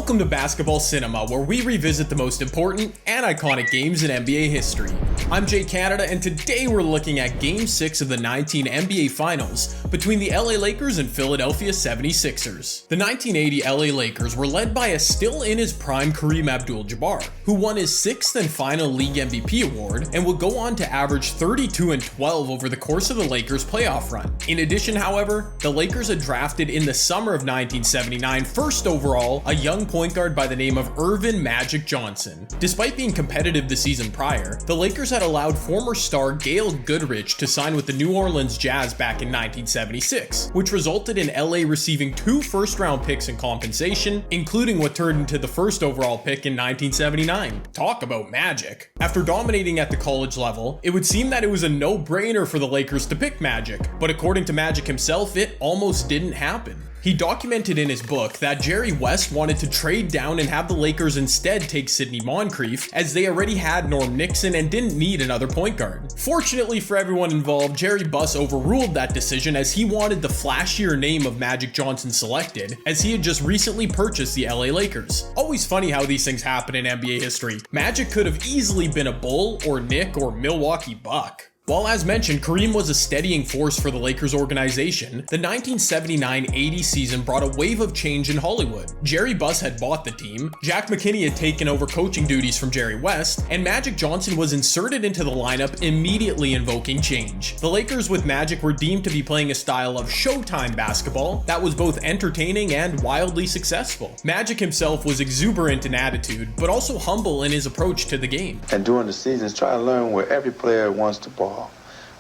Welcome to Basketball Cinema, where we revisit the most important and iconic games in NBA history. I'm Jay Canada, and today we're looking at Game 6 of the 19 NBA Finals between the LA Lakers and Philadelphia 76ers. The 1980 LA Lakers were led by a still in his prime Kareem Abdul-Jabbar, who won his 6th and final league MVP award and would go on to average 32 and 12 over the course of the Lakers' playoff run. In addition, however, the Lakers had drafted in the summer of 1979 first overall a young point guard by the name of Earvin Magic Johnson. Despite being competitive the season prior, the Lakers had allowed former star Gail Goodrich to sign with the New Orleans Jazz back in 1976, which resulted in LA receiving 2 first-round picks in compensation, including what turned into the first overall pick in 1979. Talk about magic. After dominating at the college level, it would seem that it was a no-brainer for the Lakers to pick Magic, but according to Magic himself, it almost didn't happen. He documented in his book that Jerry West wanted to trade down and have the Lakers instead take Sidney Moncrief, as they already had Norm Nixon and didn't need another point guard. Fortunately for everyone involved, Jerry Buss overruled that decision, as he wanted the flashier name of Magic Johnson selected, as he had just recently purchased the LA Lakers. Always funny how these things happen in NBA history. Magic could have easily been a Bull or Knick or Milwaukee Buck. While as mentioned, Kareem was a steadying force for the Lakers organization, the 1979-80 season brought a wave of change in Hollywood. Jerry Buss had bought the team, Jack McKinney had taken over coaching duties from Jerry West, and Magic Johnson was inserted into the lineup, immediately invoking change. The Lakers with Magic were deemed to be playing a style of Showtime basketball that was both entertaining and wildly successful. Magic himself was exuberant in attitude, but also humble in his approach to the game. And during the seasons, try to learn where every player wants the ball,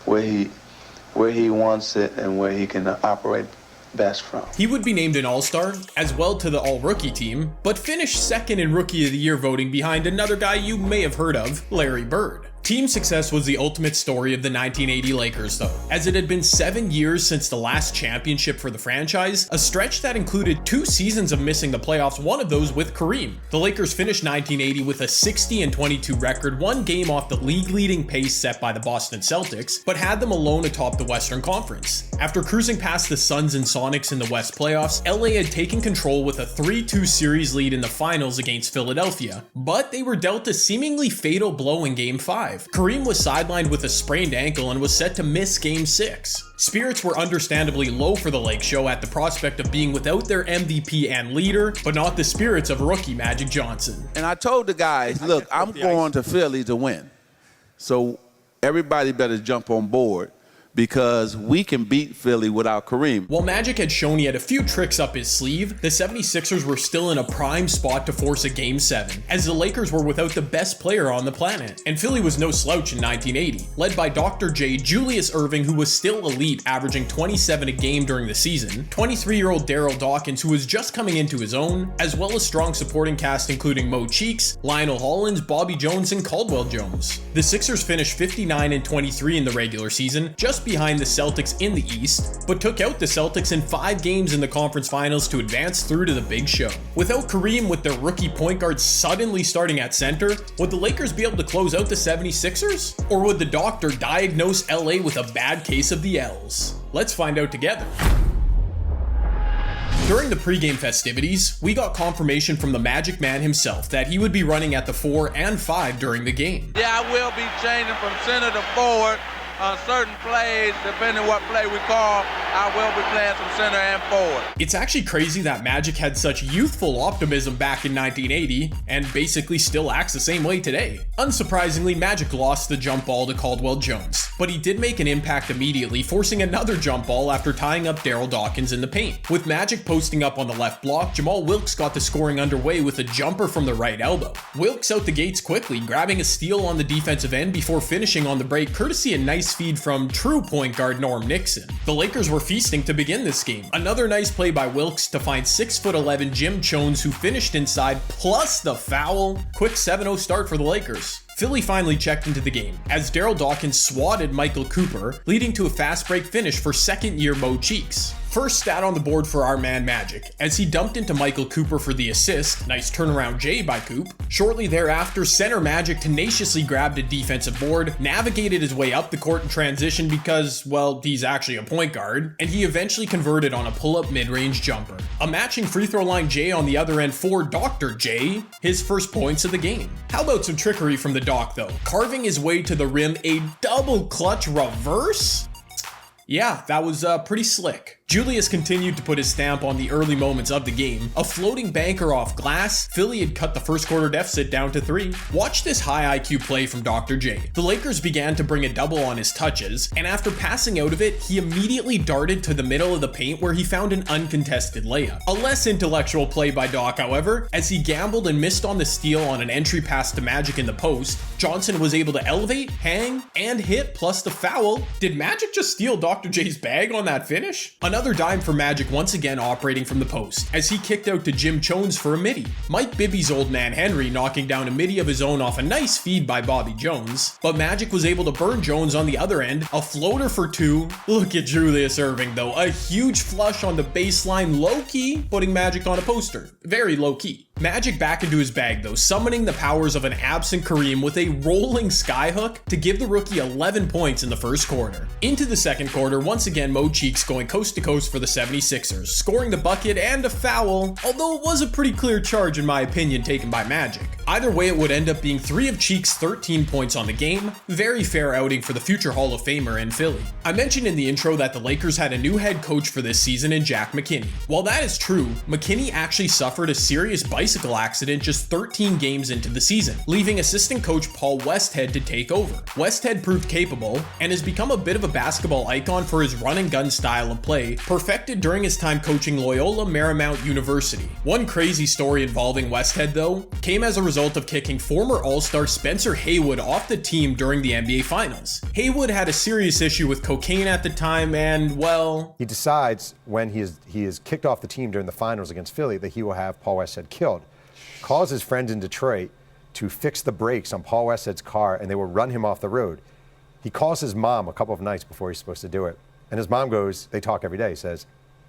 where he wants it and where he can operate best from. He would be named an All-Star, as well to the All-Rookie team, but finished second in Rookie of the Year voting behind another guy you may have heard of, Larry Bird. Team success was the ultimate story of the 1980 Lakers though, as it had been 7 years since the last championship for the franchise, a stretch that included 2 seasons of missing the playoffs, one of those with Kareem. The Lakers finished 1980 with a 60-22 record, 1 game off the league-leading pace set by the Boston Celtics, but had them alone atop the Western Conference. After cruising past the Suns and Sonics in the West playoffs, LA had taken control with a 3-2 series lead in the finals against Philadelphia, but they were dealt a seemingly fatal blow in Game 5. Kareem was sidelined with a sprained ankle and was set to miss Game 6. Spirits were understandably low for the Lake Show at the prospect of being without their MVP and leader, but not the spirits of rookie Magic Johnson. And I told the guys, look, I'm going to Philly to win. So everybody better jump on board, because we can beat Philly without Kareem. While Magic had shown he had a few tricks up his sleeve, the 76ers were still in a prime spot to force a Game 7, as the Lakers were without the best player on the planet. And Philly was no slouch in 1980, led by Dr. J. Julius Erving, who was still elite, averaging 27 a game during the season, 23-year-old Daryl Dawkins, who was just coming into his own, as well as strong supporting cast including Mo Cheeks, Lionel Hollins, Bobby Jones, and Caldwell Jones. The Sixers finished 59-23 in the regular season, just behind the Celtics in the East, but took out the Celtics in 5 games in the conference finals to advance through to the big show. Without Kareem with their rookie point guard suddenly starting at center, would the Lakers be able to close out the 76ers? Or would the doctor diagnose LA with a bad case of the L's? Let's find out together. During the pregame festivities, we got confirmation from the Magic Man himself that he would be running at the 4 and 5 during the game. Yeah, I will be changing from center to forward. On certain plays, depending what play we call, I will be playing some center and forward. It's actually crazy that Magic had such youthful optimism back in 1980 and basically still acts the same way today. Unsurprisingly, Magic lost the jump ball to Caldwell Jones, but he did make an impact immediately, forcing another jump ball after tying up Daryl Dawkins in the paint. With Magic posting up on the left block, Jamal Wilkes got the scoring underway with a jumper from the right elbow. Wilkes out the gates quickly, grabbing a steal on the defensive end before finishing on the break, courtesy a nice feed from true point guard Norm Nixon. The Lakers were feasting to begin this game. Another nice play by Wilkes to find 6'11" Jim Chones, who finished inside, plus the foul. Quick 7-0 start for the Lakers. Philly finally checked into the game, as Daryl Dawkins swatted Michael Cooper, leading to a fast break finish for second-year Mo Cheeks. First stat on the board for our man Magic, as he dumped into Michael Cooper for the assist, nice turnaround J by Coop. Shortly thereafter, center Magic tenaciously grabbed a defensive board, navigated his way up the court in transition because, well, he's actually a point guard, and he eventually converted on a pull-up mid-range jumper. A matching free throw line J on the other end for Dr. J, his first points of the game. How about some trickery from the Doc though? Carving his way to the rim, a double clutch reverse? Yeah, that was pretty slick. Julius continued to put his stamp on the early moments of the game. A floating banker off glass, Philly had cut the first quarter deficit down to 3. Watch this high IQ play from Dr. J. The Lakers began to bring a double on his touches, and after passing out of it, he immediately darted to the middle of the paint where he found an uncontested layup. A less intellectual play by Doc, however, as he gambled and missed on the steal on an entry pass to Magic in the post. Johnson was able to elevate, hang, and hit, plus the foul. Did Magic just steal Dr. J's bag on that finish? Another dime for Magic once again operating from the post, as he kicked out to Jim Chones for a midi. Mike Bibby's old man Henry knocking down a midi of his own off a nice feed by Bobby Jones, but Magic was able to burn Jones on the other end, a floater for 2. Look at Julius Erving though, a huge flush on the baseline, low-key, putting Magic on a poster. Very low-key. Magic back into his bag though, summoning the powers of an absent Kareem with a rolling skyhook to give the rookie 11 points in the first quarter. Into the second quarter, once again Mo Cheeks going coast to coast for the 76ers, scoring the bucket and a foul, although it was a pretty clear charge in my opinion taken by Magic. Either way, it would end up being 3 of Cheeks' 13 points on the game. Very fair outing for the future Hall of Famer in Philly. I mentioned in the intro that the Lakers had a new head coach for this season in Jack McKinney. While that is true, McKinney actually suffered a serious bicycle accident just 13 games into the season, leaving assistant coach Paul Westhead to take over. Westhead proved capable and has become a bit of a basketball icon for his run and gun style of play, perfected during his time coaching Loyola Marymount University. One crazy story involving Westhead though came as a result of kicking former All-Star Spencer Haywood off the team during the NBA Finals. Haywood had a serious issue with cocaine at the time and, well... He decides when he is kicked off the team during the Finals against Philly that he will have Paul Westhead killed. Calls his friends in Detroit to fix the brakes on Paul Westhead's car and they will run him off the road. He calls his mom a couple of nights before he's supposed to do it. And his mom goes, they talk every day, says,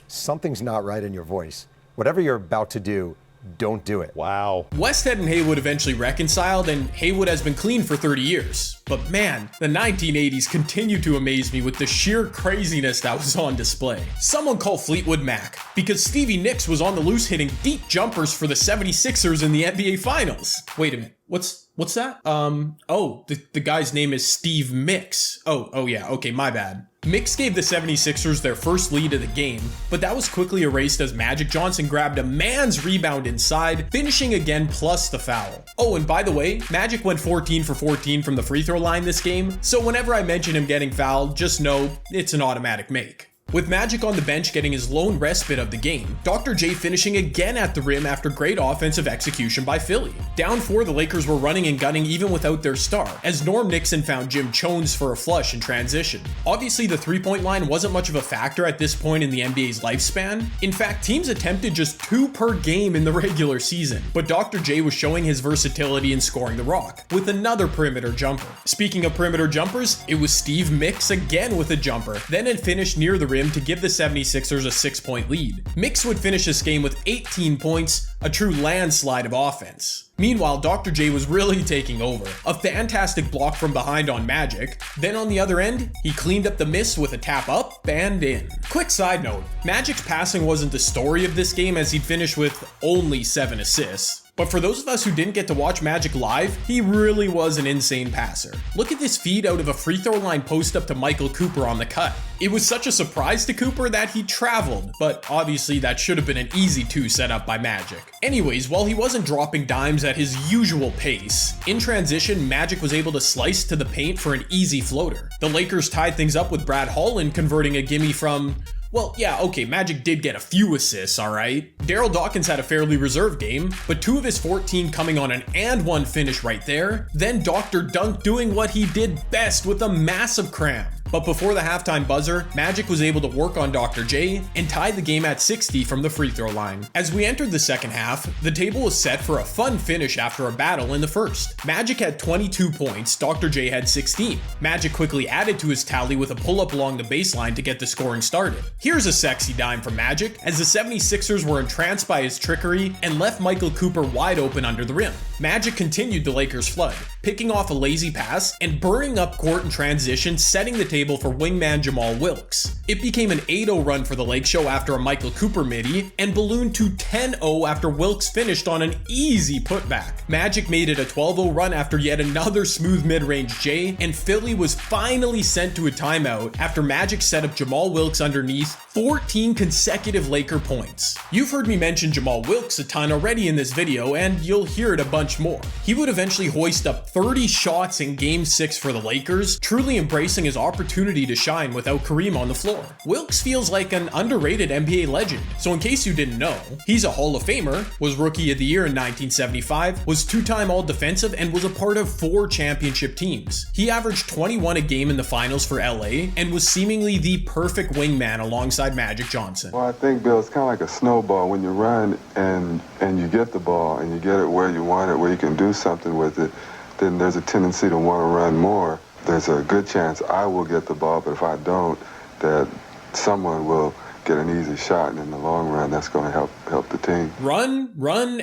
something's not right in your voice. Whatever you're about to do, don't do it. Wow. Westhead and Haywood eventually reconciled, and Haywood has been clean for 30 years. But man, the 1980s continue to amaze me with the sheer craziness that was on display. Someone call Fleetwood Mac, because Stevie Nicks was on the loose hitting deep jumpers for the 76ers in the NBA Finals. Wait a minute, what's that? Oh, the guy's name is Steve Mix. Oh yeah, okay, my bad. Mix gave the 76ers their first lead of the game, but that was quickly erased as Magic Johnson grabbed a man's rebound inside, finishing again plus the foul. Oh, and by the way, Magic went 14 for 14 from the free throw line this game, so whenever I mention him getting fouled, just know it's an automatic make. With Magic on the bench getting his lone respite of the game, Dr. J finishing again at the rim after great offensive execution by Philly. Down 4, the Lakers were running and gunning even without their star, as Norm Nixon found Jim Chones for a flush in transition. Obviously, the three-point line wasn't much of a factor at this point in the NBA's lifespan. In fact, teams attempted just 2 per game in the regular season, but Dr. J was showing his versatility in scoring the rock, with another perimeter jumper. Speaking of perimeter jumpers, it was Steve Mix again with a jumper, then had finished near the rim to give the 76ers a 6-point lead. Mix would finish this game with 18 points, a true landslide of offense. Meanwhile, Dr. J was really taking over. A fantastic block from behind on Magic. Then on the other end, he cleaned up the miss with a tap up and in. Quick side note, Magic's passing wasn't the story of this game as he'd finished with only 7 assists. But for those of us who didn't get to watch Magic live, he really was an insane passer. Look at this feed out of a free throw line post up to Michael Cooper on the cut. It was such a surprise to Cooper that he traveled, but obviously that should have been an easy 2 set up by Magic. Anyways, while he wasn't dropping dimes at his usual pace, in transition, Magic was able to slice to the paint for an easy floater. The Lakers tied things up with Brad Holland converting a gimme from... Well, yeah, okay, Magic did get a few assists, alright? Daryl Dawkins had a fairly reserved game, but 2 of his 14 coming on an and 1 finish right there. Then Dr. Dunk doing what he did best with a massive cram. But before the halftime buzzer, Magic was able to work on Dr. J and tie the game at 60 from the free throw line. As we entered the second half, the table was set for a fun finish after a battle in the first. Magic had 22 points, Dr. J had 16. Magic quickly added to his tally with a pull-up along the baseline to get the scoring started. Here's a sexy dime from Magic, as the 76ers were entranced by his trickery and left Michael Cooper wide open under the rim. Magic continued the Lakers' flood, picking off a lazy pass and burning up court in transition, setting the table for wingman Jamal Wilkes. It became an 8-0 run for the Lake Show after a Michael Cooper midi, and ballooned to 10-0 after Wilkes finished on an easy putback. Magic made it a 12-0 run after yet another smooth mid-range J, and Philly was finally sent to a timeout after Magic set up Jamal Wilkes underneath 14 consecutive Laker points. You've heard me mention Jamal Wilkes a ton already in this video, and you'll hear it a bunch more. He would eventually hoist up 30 shots in Game 6 for the Lakers, truly embracing his opportunity to shine without Kareem on the floor. Wilkes feels like an underrated NBA legend, so in case you didn't know, he's a Hall of Famer, was Rookie of the Year in 1975, was two-time All-Defensive, and was a part of 4 championship teams. He averaged 21 a game in the finals for LA, and was seemingly the perfect wingman alongside Magic Johnson. Well, I think, Bill, it's kind of like a snowball. When you run and you get the ball and you get it where you want it, where you can do something with it, then there's a tendency to want to run more. There's a good chance I will get the ball, but if I don't, that someone will get an easy shot, and in the long run, that's going to help the team. Run,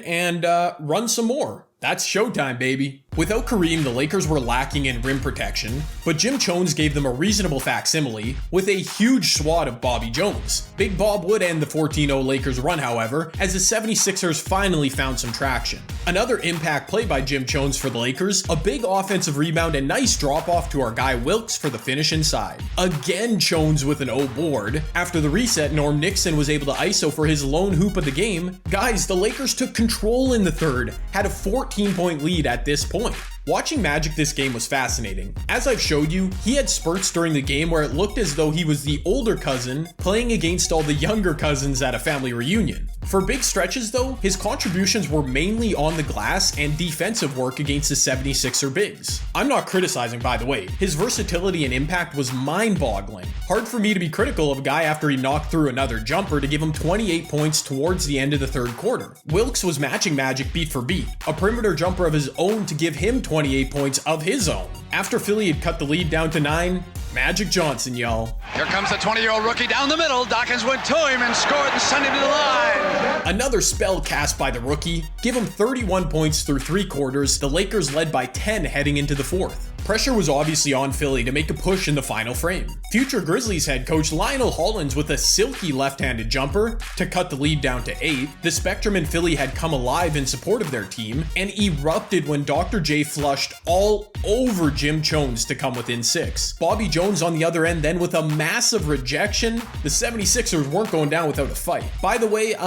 and run some more. That's showtime, baby. Without Kareem, the Lakers were lacking in rim protection, but Jim Chones gave them a reasonable facsimile with a huge swat of Bobby Jones. Big Bob would end the 14-0 Lakers run, however, as the 76ers finally found some traction. Another impact play by Jim Chones for the Lakers, a big offensive rebound and nice drop-off to our guy Wilkes for the finish inside. Again Chones with an O board. After the reset, Norm Nixon was able to ISO for his lone hoop of the game. Guys, the Lakers took control in the third, had a 14-point lead at this point. Watching Magic this game was fascinating. As I've showed you, he had spurts during the game where it looked as though he was the older cousin playing against all the younger cousins at a family reunion. For big stretches though, his contributions were mainly on the glass and defensive work against the 76er bigs. I'm not criticizing, by the way. His versatility and impact was mind-boggling. Hard for me to be critical of a guy after he knocked through another jumper to give him 28 points towards the end of the third quarter. Wilkes was matching Magic beat for beat, a perimeter jumper of his own to give him 28 points of his own. After Philly had cut the lead down to 9, Magic Johnson, y'all. Here comes the 20-year-old rookie down the middle. Dawkins went to him and scored and sent him to the line. Another spell cast by the rookie. Give him 31 points through 3 quarters. The Lakers led by 10 heading into the fourth. Pressure was obviously on Philly to make a push in the final frame. Future Grizzlies head coach Lionel Hollins with a silky left-handed jumper to cut the lead down to 8. The Spectrum in Philly had come alive in support of their team and erupted when Dr. J flushed all over Jim Chones to come within 6. Bobby Jones on the other end then with a massive rejection. The 76ers weren't going down without a fight. By the way, the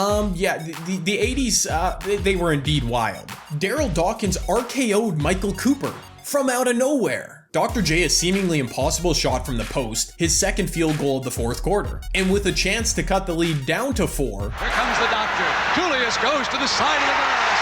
80s, they were indeed wild. Daryl Dawkins RKO'd Michael Cooper from out of nowhere. Dr. J a seemingly impossible shot from the post, his second field goal of the fourth quarter. And with a chance to cut the lead down to 4. Here comes the doctor. Julius goes to the side of the glass.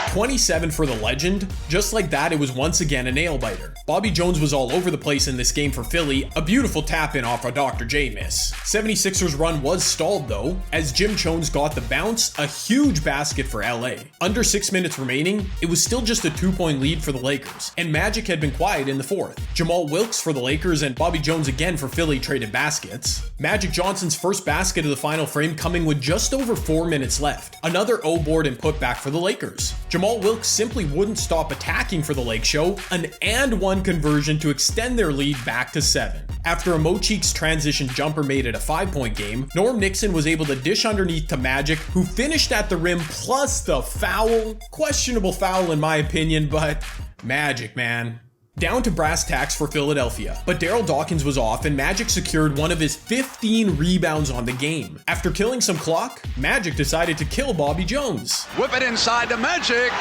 97-93. 27 for the legend. Just like that, it was once again a nail-biter. Bobby Jones was all over the place in this game for Philly, a beautiful tap-in off a Dr. J miss. 76ers run was stalled though, as Jim Chones got the bounce, a huge basket for LA. Under 6 minutes remaining, it was still just a 2-point lead for the Lakers, and Magic had been quiet in the fourth. Jamal Wilkes for the Lakers and Bobby Jones again for Philly traded baskets. Magic Johnson's first basket of the final frame coming with just over 4 minutes left. Another O-board and putback for the Lakers. Jamal Wilkes simply wouldn't stop attacking for the Lake Show, an and-one conversion to extend their lead back to 7. After a Mo Cheeks transition jumper made it a 5-point game, Norm Nixon was able to dish underneath to Magic, who finished at the rim plus the foul. Questionable foul in my opinion, but Magic, man. Down to brass tacks for Philadelphia, but Daryl Dawkins was off and Magic secured one of his 15 rebounds on the game. After killing some clock, Magic decided to kill Bobby Jones. Whip it inside to Magic.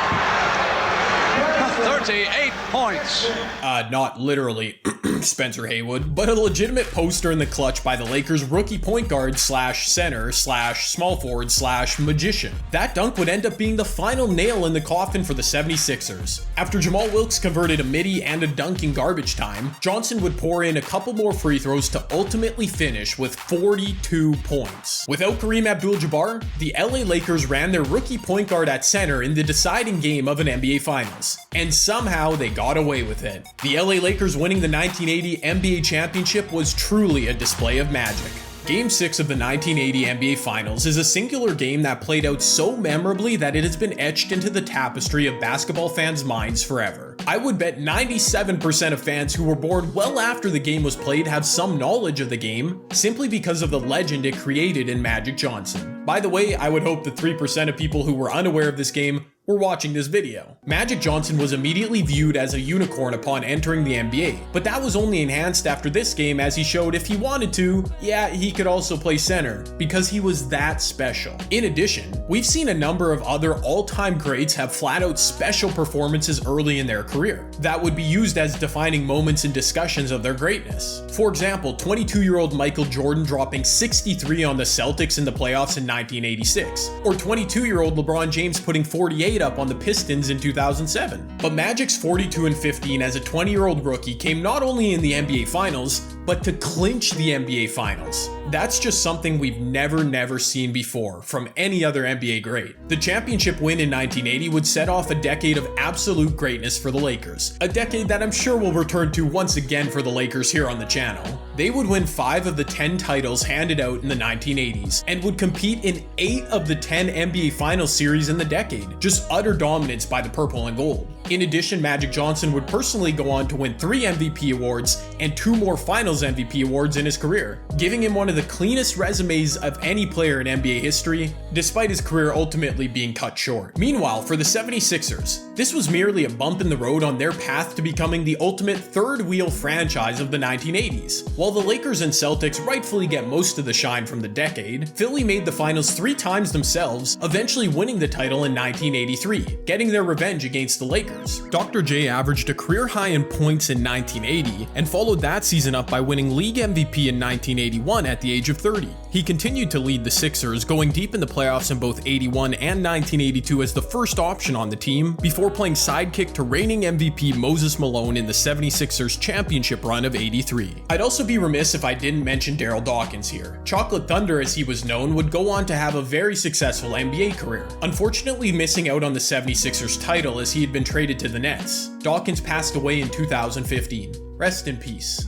38 points. Not literally. Spencer Haywood, but a legitimate poster in the clutch by the Lakers rookie point guard slash center slash small forward slash magician. That dunk would end up being the final nail in the coffin for the 76ers. After Jamal Wilkes converted a midi and a dunk in garbage time, Johnson would pour in a couple more free throws to ultimately finish with 42 points. Without Kareem Abdul-Jabbar, the LA Lakers ran their rookie point guard at center in the deciding game of an NBA Finals, and somehow they got away with it. The LA Lakers winning the 1980 NBA championship was truly a display of magic. Game 6 of the 1980 NBA Finals is a singular game that played out so memorably that it has been etched into the tapestry of basketball fans' minds forever. I would bet 97% of fans who were born well after the game was played have some knowledge of the game, simply because of the legend it created in Magic Johnson. By the way, I would hope the 3% of people who were unaware of this game were watching this video. Magic Johnson was immediately viewed as a unicorn upon entering the NBA, but that was only enhanced after this game, as he showed if he wanted to, yeah, he could also play center, because he was that special. In addition, we've seen a number of other all-time greats have flat-out special performances early in their career that would be used as defining moments in discussions of their greatness. For example, 22-year-old Michael Jordan dropping 63 on the Celtics in the playoffs in 1986, or 22-year-old LeBron James putting 48 up on the Pistons in 2007. But Magic's 42-15 as a 20-year-old rookie came not only in the NBA Finals, but to clinch the NBA Finals. That's just something we've never seen before from any other NBA great. The championship win in 1980 would set off a decade of absolute greatness for the Lakers, a decade that I'm sure we'll return to once again for the Lakers here on the channel. They would win 5 of the 10 titles handed out in the 1980s, and would compete in 8 of the 10 NBA Finals series in the decade, just utter dominance by the purple and gold. In addition, Magic Johnson would personally go on to win 3 MVP awards and 2 more Finals MVP awards in his career, giving him one of the cleanest resumes of any player in NBA history, despite his career ultimately being cut short. Meanwhile, for the 76ers, this was merely a bump in the road on their path to becoming the ultimate third-wheel franchise of the 1980s. While the Lakers and Celtics rightfully get most of the shine from the decade, Philly made the finals 3 times themselves, eventually winning the title in 1983, getting their revenge against the Lakers. Dr. J averaged a career high in points in 1980, and followed that season up by winning league MVP in 1981 at the age of 30. He continued to lead the Sixers, going deep in the playoffs in both 81 and 1982 as the first option on the team, before playing sidekick to reigning MVP Moses Malone in the 76ers championship run of 83. I'd also be remiss if I didn't mention Daryl Dawkins here. Chocolate Thunder, as he was known, would go on to have a very successful NBA career, unfortunately missing out on the 76ers title as he had been traded to the Nets. Dawkins passed away in 2015. Rest in peace.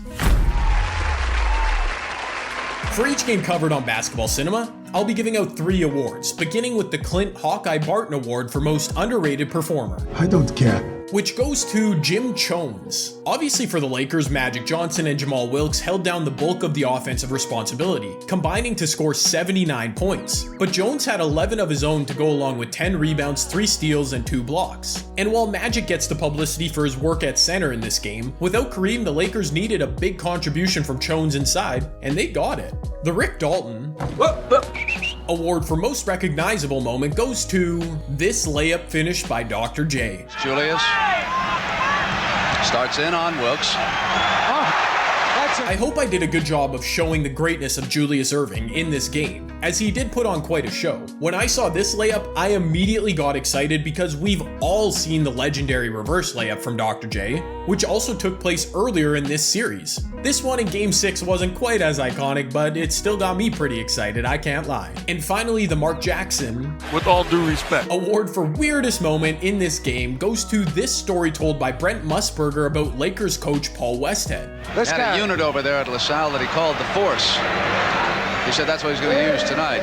For each game covered on Basketball Cinema, I'll be giving out 3 awards, beginning with the Clint Hawkeye Barton Award for Most Underrated Performer. I don't care. Which goes to Jim Chones. Obviously for the Lakers, Magic Johnson and Jamal Wilkes held down the bulk of the offensive responsibility, combining to score 79 points. But Jones had 11 of his own to go along with 10 rebounds, 3 steals, and 2 blocks. And while Magic gets the publicity for his work at center in this game, without Kareem, the Lakers needed a big contribution from Chones inside, and they got it. The Rick Dalton Award for Most Recognizable Moment goes to this layup finish by Dr. J. Julius starts in on Wilkes. I hope I did a good job of showing the greatness of Julius Erving in this game, as he did put on quite a show. When I saw this layup, I immediately got excited because we've all seen the legendary reverse layup from Dr. J, which also took place earlier in this series. This one in Game 6 wasn't quite as iconic, but it still got me pretty excited, I can't lie. And finally, the Mark Jackson, with all due respect, Award for Weirdest Moment in this game goes to this story told by Brent Musburger about Lakers coach Paul Westhead. He had a unit over there at LaSalle that he called the Force. He said that's what he's going to use tonight.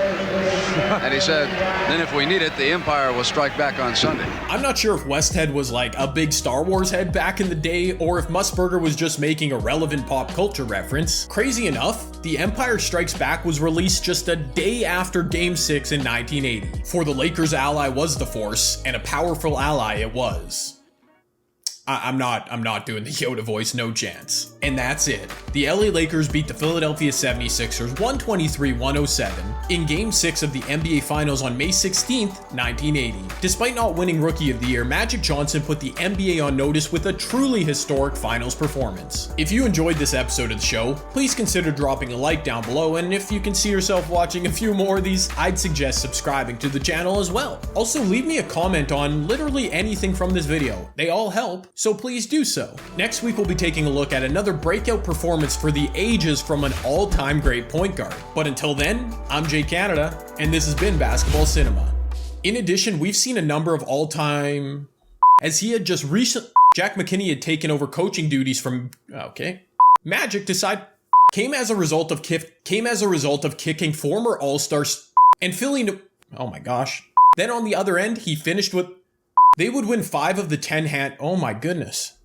And he said, then if we need it, the Empire will strike back on Sunday. I'm not sure if Westhead was like a big Star Wars head back in the day, or if Musburger was just making a relevant pop culture reference. Crazy enough, The Empire Strikes Back was released just a day after Game 6 in 1980. For the Lakers, ally was the Force, and a powerful ally it was. I'm not doing the Yoda voice, no chance. And that's it. The LA Lakers beat the Philadelphia 76ers 123-107 in Game 6 of the NBA Finals on May 16th, 1980. Despite not winning Rookie of the Year, Magic Johnson put the NBA on notice with a truly historic Finals performance. If you enjoyed this episode of the show, please consider dropping a like down below, and if you can see yourself watching a few more of these, I'd suggest subscribing to the channel as well. Also, leave me a comment on literally anything from this video. They all help, so please do so. Next week we'll be taking a look at another breakout performance for the ages from an all-time great point guard. But until then, I'm Jay Canada, and this has been Basketball Cinema. In addition, we've seen a number of all-time... As he had just recently... Jack McKinney had taken over coaching duties from... Magic decide... Came as a result of kicking former All-Stars and Philly... Oh my gosh. Then on the other end, he finished with... They would win 5 of the 10 hand... Oh my goodness.